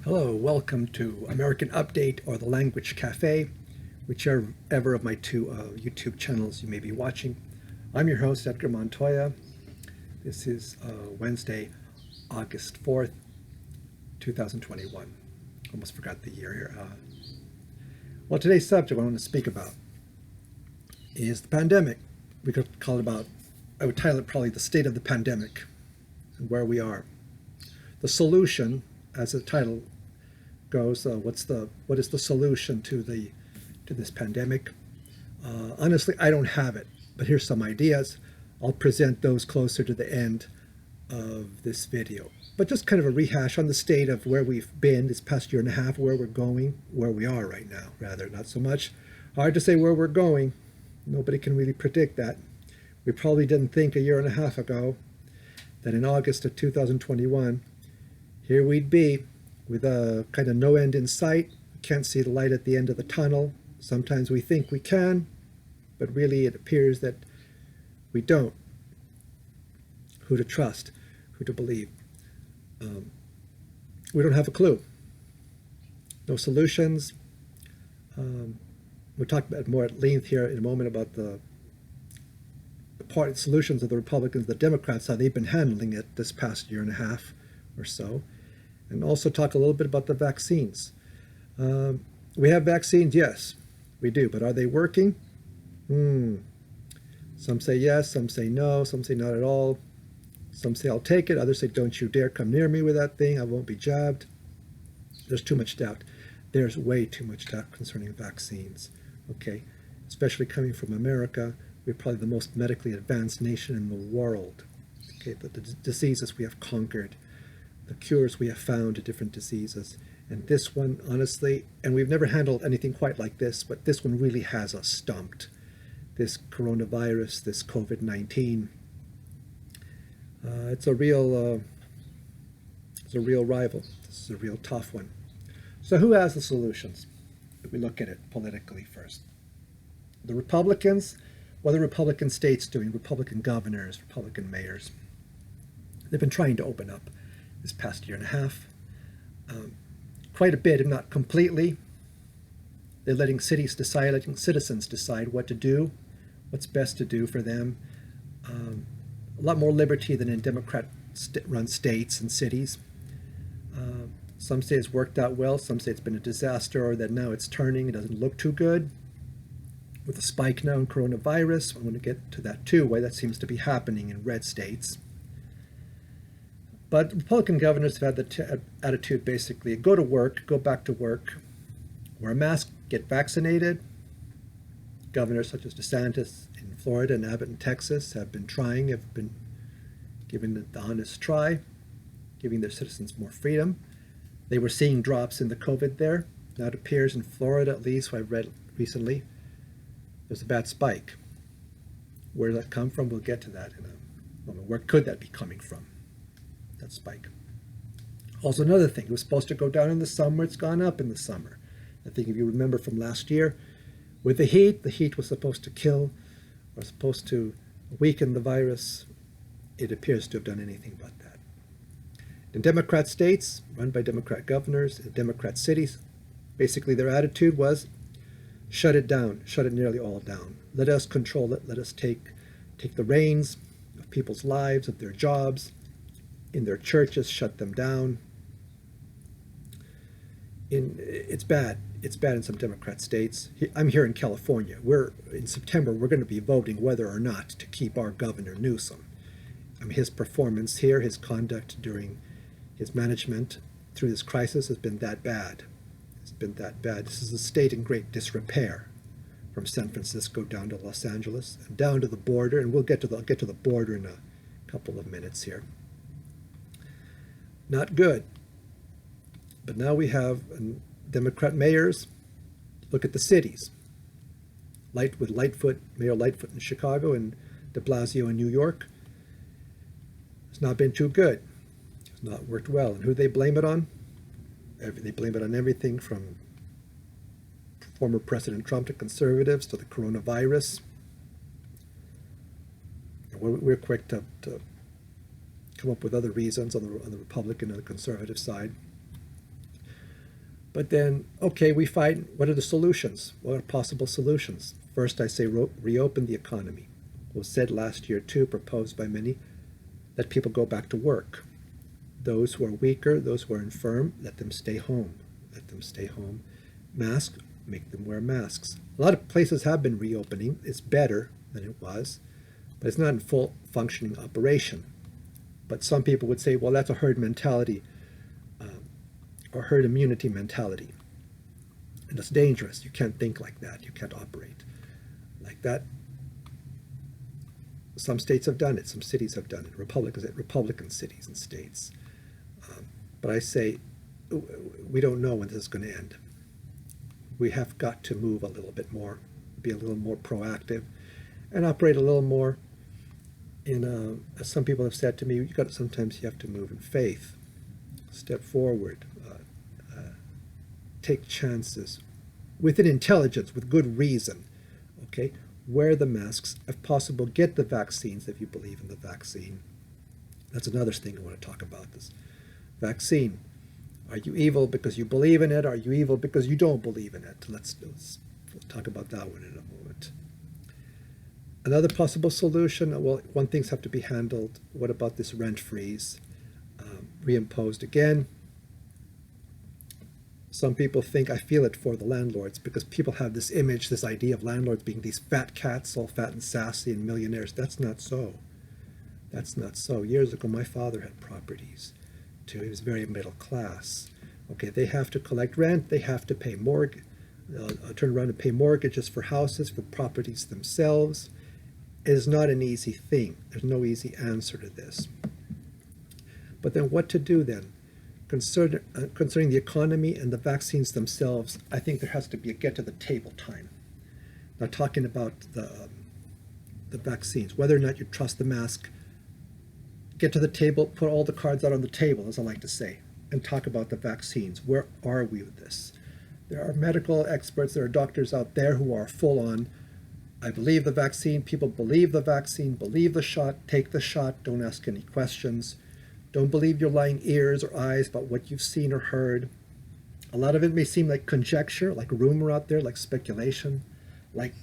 Hello, welcome to American Update or the Language Cafe, whichever of my two YouTube channels you may be watching. I'm your host, Edgar Montoya. This is Wednesday, August 4th, 2021. Almost forgot the year here. Well, today's subject I want to speak about is the pandemic. We could call it I would title it probably the state of the pandemic and where we are. The solution, as the title goes, what is the solution to this pandemic? Honestly, I don't have it, but here's some ideas. I'll present those closer to the end of this video. But just kind of a rehash on the state of where we've been this past year and a half, where we're going, where we are right now, rather, not so much. Hard to say where we're going. Nobody can really predict that. We probably didn't think a year and a half ago that in August of 2021, here we'd be with a kind of no end in sight. We can't see the light at the end of the tunnel. Sometimes we think we can, but really it appears that we don't. Who to trust, who to believe. We don't have a clue. No solutions. We'll talk about more at length here in a moment about the solutions of the Republicans, the Democrats, how they've been handling it this past year and a half or so. And also talk a little bit about the vaccines. We have vaccines, yes, we do, but are they working? Some say yes, some say no, some say not at all. Some say I'll take it, others say don't you dare come near me with that thing, I won't be jabbed. There's too much doubt. There's way too much doubt concerning vaccines, okay? Especially coming from America, we're probably the most medically advanced nation in the world. Okay, the diseases we have conquered, the cures we have found to different diseases. And this one, honestly, and we've never handled anything quite like this, but this one really has us stumped. This coronavirus, this COVID-19, it's a real rival. This is a real tough one. So who has the solutions? If we look at it politically first. The Republicans, what are the Republican states doing? Republican governors, Republican mayors. They've been trying to open up this past year and a half. Quite a bit, if not completely. They're letting cities decide, letting citizens decide what to do, what's best to do for them. A lot more liberty than in Democrat-run states and cities. Some say it's worked out well, some say it's been a disaster, or that now it's turning, it doesn't look too good. With the spike now in coronavirus, I want to get to that too, why that seems to be happening in red states. But Republican governors have had the attitude basically, go to work, go back to work, wear a mask, get vaccinated. Governors such as DeSantis in Florida and Abbott in Texas have been giving it the honest try, giving their citizens more freedom. They were seeing drops in the COVID there. Now it appears in Florida, at least, what I've read recently, there's a bad spike. Where did that come from? We'll get to that in a moment. Where could that be coming from? That spike. Also, another thing, it was supposed to go down in the summer, it's gone up in the summer. I think if you remember from last year, with the heat was supposed to kill or supposed to weaken the virus. It appears to have done anything but that. In Democrat states, run by Democrat governors, in Democrat cities, basically their attitude was, shut it down, shut it nearly all down. Let us control it, let us take the reins of people's lives, of their jobs, in their churches, shut them down. It's bad. It's bad in some Democrat states. I'm here in California. In September, we're going to be voting whether or not to keep our Governor Newsom. His performance here, his conduct during his management through this crisis has been that bad. It's been that bad. This is a state in great disrepair, from San Francisco down to Los Angeles and down to the border. And I'll get to the border in a couple of minutes here. Not good. But now we have Democrat mayors. Look at the cities. Mayor Lightfoot in Chicago and de Blasio in New York. It's not been too good. It's not worked well. And who they blame it on? They blame it on everything from former President Trump to conservatives to the coronavirus. And we're quick to come up with other reasons on the Republican and the conservative side. But then, okay, we find what are the solutions? What are possible solutions? First, I say reopen the economy. It was said last year too, proposed by many, that people go back to work. Those who are weaker, those who are infirm, let them stay home. Let them stay home. Mask, make them wear masks. A lot of places have been reopening. It's better than it was, but it's not in full functioning operation. But some people would say, well, that's a herd mentality or herd immunity mentality. And it's dangerous. You can't think like that. You can't operate like that. Some states have done it. Some cities have done it. Republican cities and states. But I say, we don't know when this is going to end. We have got to move a little bit more, be a little more proactive, and operate a little more in, as some people have said to me, sometimes you have to move in faith, step forward, take chances, with an intelligence, with good reason, okay? Wear the masks, if possible, get the vaccines if you believe in the vaccine. That's another thing I want to talk about, this vaccine. Are you evil because you believe in it? Are you evil because you don't believe in it? Let's talk about that one in a moment. Another possible solution, well, one things have to be handled. What about this rent freeze? Reimposed again. Some people think, I feel it for the landlords, because people have this image, this idea of landlords being these fat cats, all fat and sassy and millionaires. That's not so. That's not so. Years ago, my father had properties too. He was very middle class. Okay, they have to collect rent. They have to pay turn around and pay mortgages for houses, for properties themselves. It is not an easy thing. There's no easy answer to this. But then what to do then? Concerning the economy and the vaccines themselves, I think there has to be a get-to-the-table time. Now, talking about the vaccines, whether or not you trust the mask, get to the table, put all the cards out on the table, as I like to say, and talk about the vaccines. Where are we with this? There are medical experts, there are doctors out there who are full on, I believe the vaccine, people believe the vaccine, believe the shot, take the shot, don't ask any questions. Don't believe your lying ears or eyes about what you've seen or heard. A lot of it may seem like conjecture, like rumor out there, like speculation, like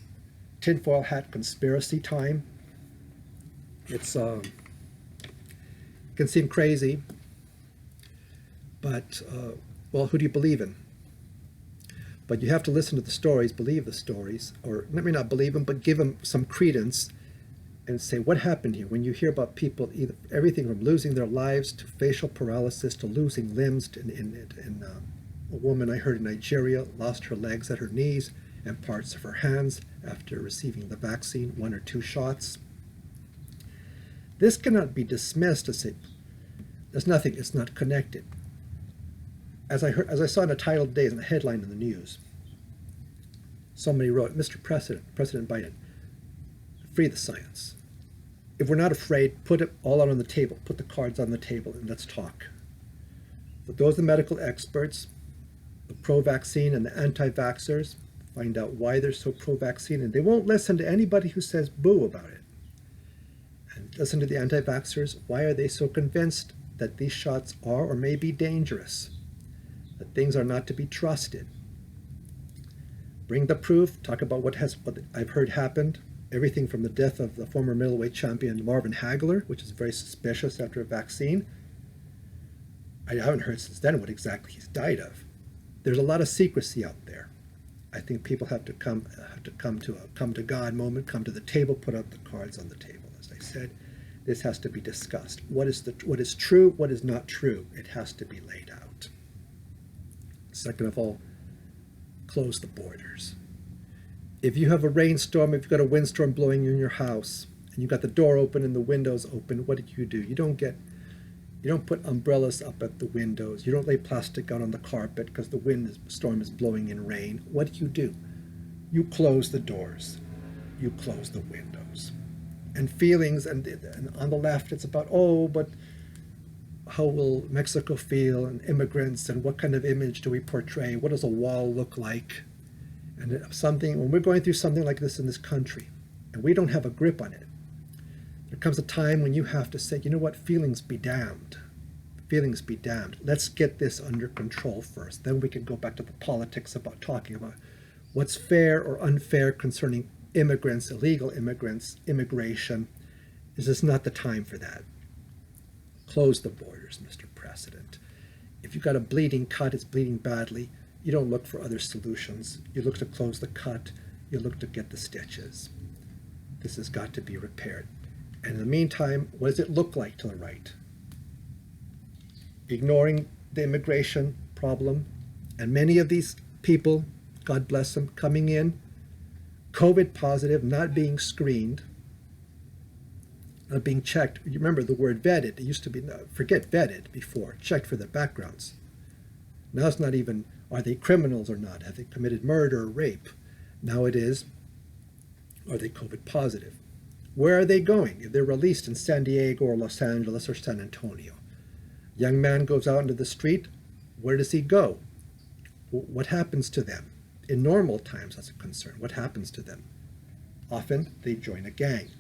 tinfoil hat conspiracy time. It's can seem crazy, but well, who do you believe in? But you have to listen to the stories, believe the stories, or maybe not believe them, but give them some credence and say, what happened here? When you hear about people, either everything from losing their lives to facial paralysis to losing limbs, a woman I heard in Nigeria lost her legs at her knees and parts of her hands after receiving the vaccine, 1 or 2 shots. This cannot be dismissed as there's nothing, it's not connected. As I saw in a title today, in the headline in the news, somebody wrote, Mr. President Biden, free the science. If we're not afraid, put it all out on the table. Put the cards on the table and let's talk. But those are the medical experts, the pro-vaccine and the anti-vaxxers, find out why they're so pro-vaccine, and they won't listen to anybody who says boo about it. And listen to the anti-vaxxers. Why are they so convinced that these shots are or may be dangerous, that things are not to be trusted? Bring the proof. Talk about what I've heard happened. Everything from the death of the former middleweight champion Marvin Hagler, which is very suspicious after a vaccine. I haven't heard since then what exactly he's died of. There's a lot of secrecy out there. I think people have to come to God moment, come to the table, put out the cards on the table. As I said, this has to be discussed. What is true? What is not true? It has to be laid out. Second of all, close the borders. If you have a rainstorm, if you've got a windstorm blowing in your house, and you've got the door open and the windows open, what do? You don't put umbrellas up at the windows. You don't lay plastic out on the carpet because the storm is blowing in rain. What do? You close the doors. You close the windows. And feelings, and on the left, it's about, but how will Mexico feel, and immigrants, and what kind of image do we portray? What does a wall look like? And when we're going through something like this in this country, and we don't have a grip on it, there comes a time when you have to say, you know what, feelings be damned. Feelings be damned. Let's get this under control first. Then we can go back to the politics about talking about what's fair or unfair concerning immigrants, illegal immigrants, immigration. Is this not the time for that? Close the borders, Mr. President. If you've got a bleeding cut, it's bleeding badly, you don't look for other solutions. You look to close the cut. You look to get the stitches. This has got to be repaired. And in the meantime, what does it look like to the right? Ignoring the immigration problem, and many of these people, God bless them, coming in, COVID positive, not being screened, not being checked. You remember the word vetted. It used to be, forget vetted before, checked for their backgrounds. Now it's not even, are they criminals or not? Have they committed murder or rape? Now it is, are they COVID positive? Where are they going? If they're released in San Diego or Los Angeles or San Antonio, young man goes out into the street, where does he go? What happens to them? In normal times, that's a concern. What happens to them? Often they join a gang.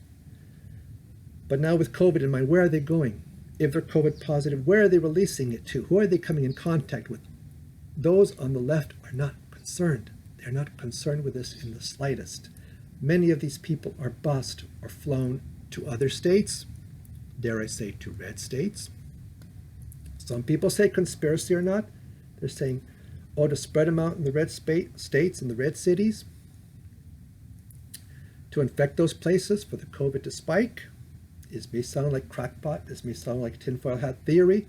But now with COVID in mind, where are they going? If they're COVID positive, where are they releasing it to? Who are they coming in contact with? Those on the left are not concerned. They're not concerned with this in the slightest. Many of these people are bused or flown to other states, dare I say to red states. Some people say conspiracy or not. They're saying, oh, to spread them out in the red states, in the red cities, to infect those places for the COVID to spike. This may sound like crackpot. This may sound like tinfoil hat theory.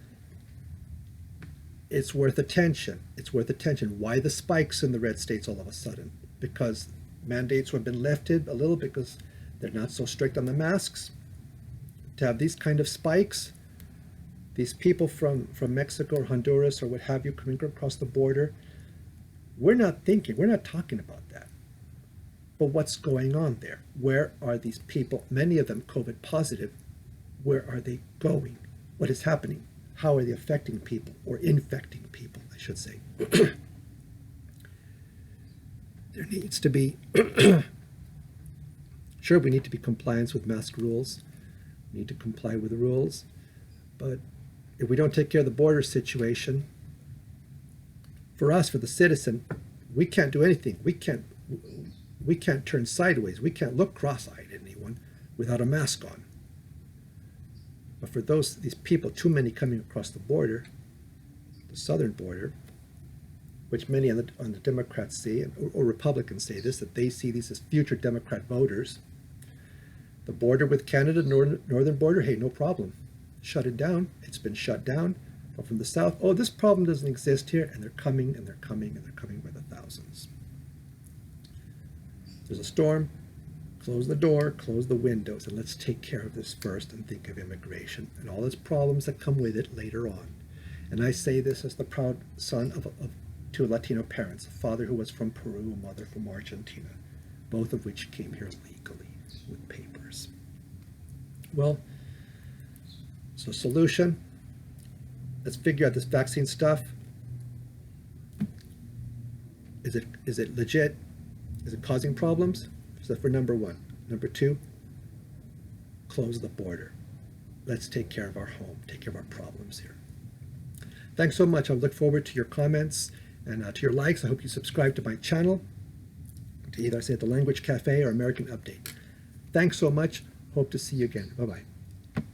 It's worth attention. It's worth attention. Why the spikes in the red states all of a sudden? Because mandates have been lifted a little because they're not so strict on the masks. To have these kind of spikes, these people from Mexico or Honduras or what have you coming across the border, we're not talking about that. But what's going on there? Where are these people, many of them COVID positive, where are they going? What is happening? How are they affecting people or infecting people, I should say? There needs to be, sure, we need to be compliant with mask rules. We need to comply with the rules. But if we don't take care of the border situation, for us, for the citizen, we can't do anything. We can't turn sideways. We can't look cross-eyed at anyone without a mask on. But for these people, too many coming across the border, the southern border, which many on the Democrats say, or Republicans say this, that they see these as future Democrat voters. The border with Canada, northern border, hey, no problem. Shut it down. It's been shut down. But from the south, oh, this problem doesn't exist here, and they're coming, and they're coming, and they're coming by the thousands. There's a storm, close the door, close the windows, and let's take care of this first and think of immigration and all its problems that come with it later on. And I say this as the proud son of two Latino parents, a father who was from Peru, a mother from Argentina, both of which came here legally with papers. Well, so solution, let's figure out this vaccine stuff. Is it legit? Is it causing problems? So for number one. Number two, close the border. Let's take care of our home, take care of our problems here. Thanks so much. I look forward to your comments and to your likes. I hope you subscribe to my channel, to either say at The Language Cafe or American Update. Thanks so much. Hope to see you again. Bye-bye.